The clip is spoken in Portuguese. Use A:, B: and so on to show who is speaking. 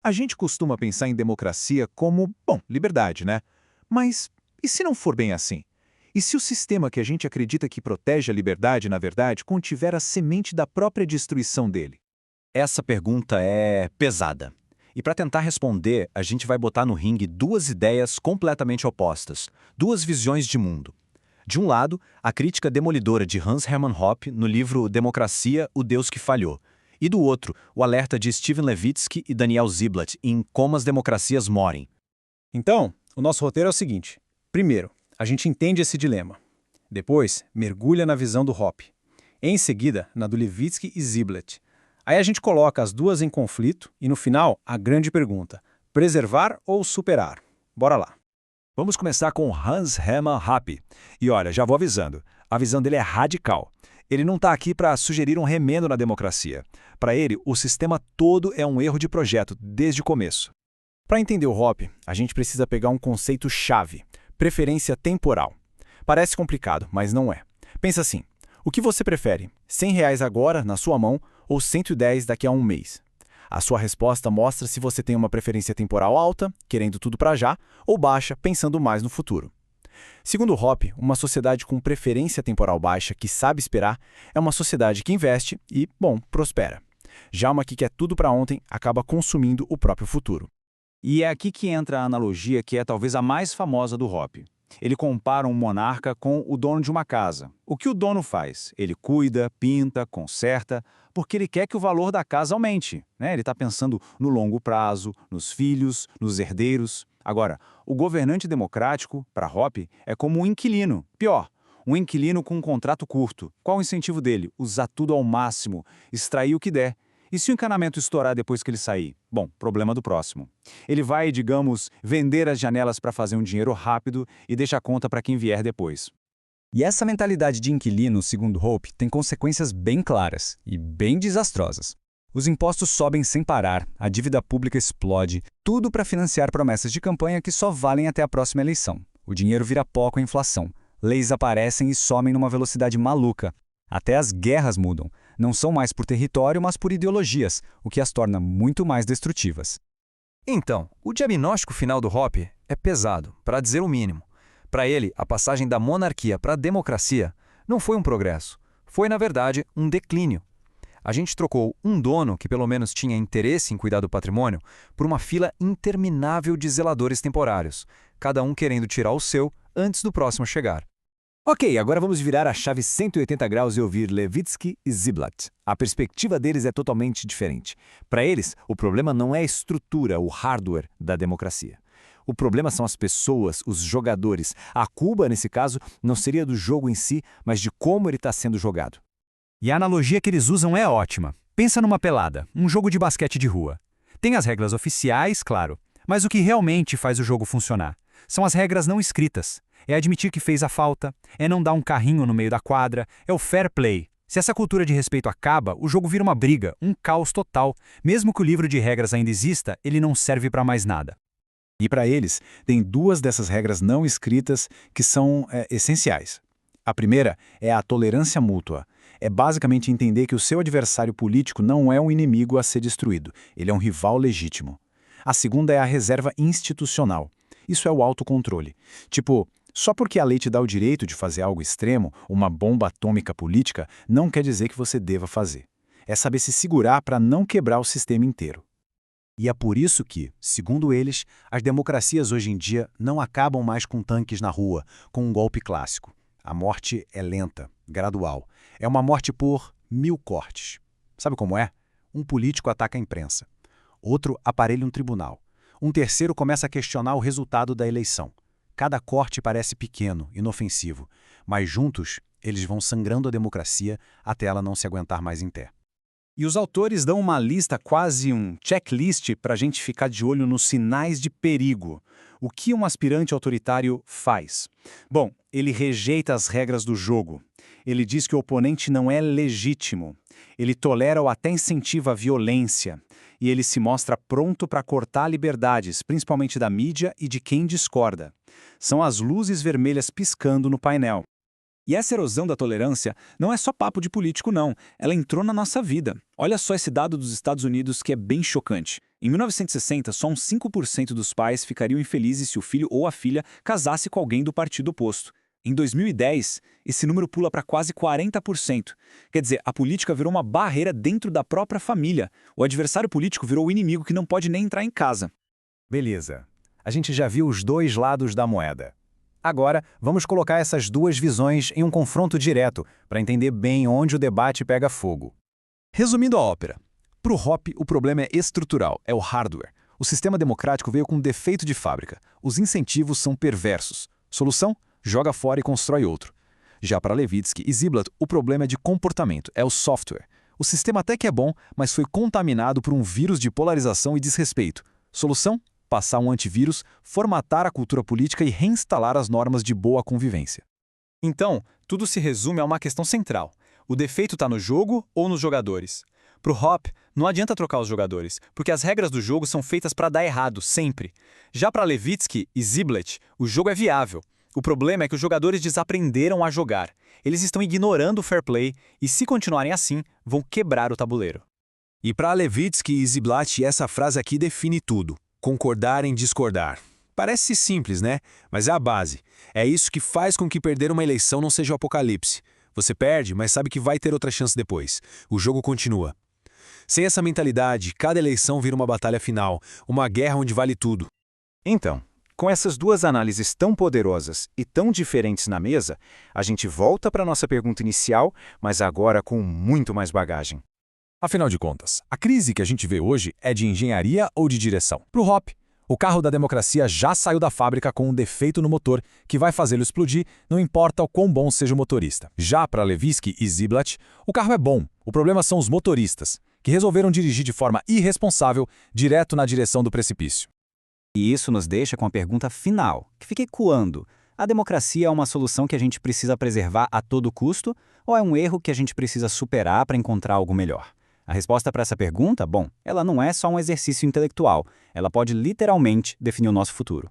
A: A gente costuma pensar em democracia como, bom, liberdade, né? Mas e se não for bem assim? E se o sistema que a gente acredita que protege a liberdade, na verdade, contiver a semente da própria destruição dele?
B: Essa pergunta é pesada. E para tentar responder, a gente vai botar no ringue duas ideias completamente opostas, duas visões de mundo. De um lado, a crítica demolidora de Hans Hermann Hoppe no livro Democracia, o Deus que Falhou. E do outro, o alerta de Steven Levitsky e Daniel Ziblatt em Como as Democracias Morem.
C: Então, o nosso roteiro é o seguinte. Primeiro, a gente entende esse dilema. Depois, mergulha na visão do Hoppe. Em seguida, na do Levitsky e Ziblatt. Aí a gente coloca as duas em conflito e, no final, a grande pergunta: preservar ou superar? Bora lá.
D: Vamos começar com Hans Hermann Hoppe. E olha, já vou avisando, a visão dele é radical. Ele não está aqui para sugerir um remendo na democracia. Para ele, o sistema todo é um erro de projeto, desde o começo.
C: Para entender o Hoppe, a gente precisa pegar um conceito-chave: preferência temporal. Parece complicado, mas não é. Pensa assim: o que você prefere? R$ 100 agora, na sua mão, ou 110 daqui a um mês? A sua resposta mostra se você tem uma preferência temporal alta, querendo tudo para já, ou baixa, pensando mais no futuro. Segundo Hoppe, uma sociedade com preferência temporal baixa que sabe esperar é uma sociedade que investe e, bom, prospera. Já uma que quer tudo para ontem acaba consumindo o próprio futuro.
B: E é aqui que entra a analogia que é talvez a mais famosa do Hoppe. Ele compara um monarca com o dono de uma casa. O que o dono faz? Ele cuida, pinta, conserta, porque ele quer que o valor da casa aumente, né? Ele está pensando no longo prazo, nos filhos, nos herdeiros. Agora, o governante democrático, para Hoppe, é como um inquilino. Pior, um inquilino com um contrato curto. Qual o incentivo dele? Usar tudo ao máximo, extrair o que der. E se o encanamento estourar depois que ele sair? Bom, problema do próximo. Ele vai, digamos, vender as janelas para fazer um dinheiro rápido e deixa a conta para quem vier depois.
E: E essa mentalidade de inquilino, segundo Hoppe, tem consequências bem claras e bem desastrosas. Os impostos sobem sem parar, a dívida pública explode, tudo para financiar promessas de campanha que só valem até a próxima eleição. O dinheiro vira pó com a inflação. Leis aparecem e somem numa velocidade maluca. Até as guerras mudam. Não são mais por território, mas por ideologias, o que as torna muito mais destrutivas.
D: Então, o diagnóstico final do Hoppe é pesado, para dizer o mínimo. Para ele, a passagem da monarquia para a democracia não foi um progresso. Foi, na verdade, um declínio. A gente trocou um dono, que pelo menos tinha interesse em cuidar do patrimônio, por uma fila interminável de zeladores temporários, cada um querendo tirar o seu antes do próximo chegar.
F: Ok, agora vamos virar a chave 180 graus e ouvir Levitsky e Ziblatt. A perspectiva deles é totalmente diferente. Para eles, o problema não é a estrutura, o hardware da democracia. O problema são as pessoas, os jogadores. A culpa, nesse caso, não seria do jogo em si, mas de como ele está sendo jogado.
E: E a analogia que eles usam é ótima. Pensa numa pelada, um jogo de basquete de rua. Tem as regras oficiais, claro, mas o que realmente faz o jogo funcionar são as regras não escritas. É admitir que fez a falta, é não dar um carrinho no meio da quadra, é o fair play. Se essa cultura de respeito acaba, o jogo vira uma briga, um caos total. Mesmo que o livro de regras ainda exista, ele não serve para mais nada.
A: E para eles, tem duas dessas regras não escritas que são essenciais. A primeira é a tolerância mútua. É basicamente entender que o seu adversário político não é um inimigo a ser destruído, ele é um rival legítimo. A segunda é a reserva institucional. Isso é o autocontrole. Tipo, só porque a lei te dá o direito de fazer algo extremo, uma bomba atômica política, não quer dizer que você deva fazer. É saber se segurar para não quebrar o sistema inteiro.
B: E é por isso que, segundo eles, as democracias hoje em dia não acabam mais com tanques na rua, com um golpe clássico. A morte é lenta, gradual. É uma morte por 1000 cortes. Sabe como é? Um político ataca a imprensa. Outro aparelha um tribunal. Um terceiro começa a questionar o resultado da eleição. Cada corte parece pequeno, inofensivo, mas juntos eles vão sangrando a democracia até ela não se aguentar mais em pé.
C: E os autores dão uma lista, quase um checklist, para a gente ficar de olho nos sinais de perigo. O que um aspirante autoritário faz? Bom, ele rejeita as regras do jogo. Ele diz que o oponente não é legítimo. Ele tolera ou até incentiva a violência. E ele se mostra pronto para cortar liberdades, principalmente da mídia e de quem discorda. São as luzes vermelhas piscando no painel.
B: E essa erosão da tolerância não é só papo de político, não. Ela entrou na nossa vida. Olha só esse dado dos Estados Unidos que é bem chocante. Em 1960, só uns 5% dos pais ficariam infelizes se o filho ou a filha casasse com alguém do partido oposto. Em 2010, esse número pula para quase 40%. Quer dizer, a política virou uma barreira dentro da própria família. O adversário político virou o inimigo que não pode nem entrar em casa.
F: Beleza. A gente já viu os dois lados da moeda. Agora, vamos colocar essas duas visões em um confronto direto, para entender bem onde o debate pega fogo.
C: Resumindo a ópera, para o Hoppe o problema é estrutural, é o hardware. O sistema democrático veio com um defeito de fábrica. Os incentivos são perversos. Solução? Joga fora e constrói outro. Já para Levitsky e Ziblatt, o problema é de comportamento, é o software. O sistema até que é bom, mas foi contaminado por um vírus de polarização e desrespeito. Solução? Passar um antivírus, formatar a cultura política e reinstalar as normas de boa convivência.
G: Então, tudo se resume a uma questão central. O defeito está no jogo ou nos jogadores? Para o Hoppe, não adianta trocar os jogadores, porque as regras do jogo são feitas para dar errado, sempre. Já para Levitsky e Ziblatt, o jogo é viável. O problema é que os jogadores desaprenderam a jogar. Eles estão ignorando o fair play e, se continuarem assim, vão quebrar o tabuleiro.
H: E para Levitsky e Ziblatt, essa frase aqui define tudo. Concordar em discordar. Parece simples, né? Mas é a base. É isso que faz com que perder uma eleição não seja o apocalipse. Você perde, mas sabe que vai ter outra chance depois. O jogo continua. Sem essa mentalidade, cada eleição vira uma batalha final, uma guerra onde vale tudo.
B: Então, com essas duas análises tão poderosas e tão diferentes na mesa, a gente volta para a nossa pergunta inicial, mas agora com muito mais bagagem.
C: Afinal de contas, a crise que a gente vê hoje é de engenharia ou de direção? Para o Hoppe, o carro da democracia já saiu da fábrica com um defeito no motor que vai fazê-lo explodir, não importa o quão bom seja o motorista. Já para Levitsky e Ziblatt, o carro é bom, o problema são os motoristas, que resolveram dirigir de forma irresponsável direto na direção do precipício.
E: E isso nos deixa com a pergunta final, que fica ecoando. A democracia é uma solução que a gente precisa preservar a todo custo ou é um erro que a gente precisa superar para encontrar algo melhor? A resposta para essa pergunta, bom, ela não é só um exercício intelectual, ela pode literalmente definir o nosso futuro.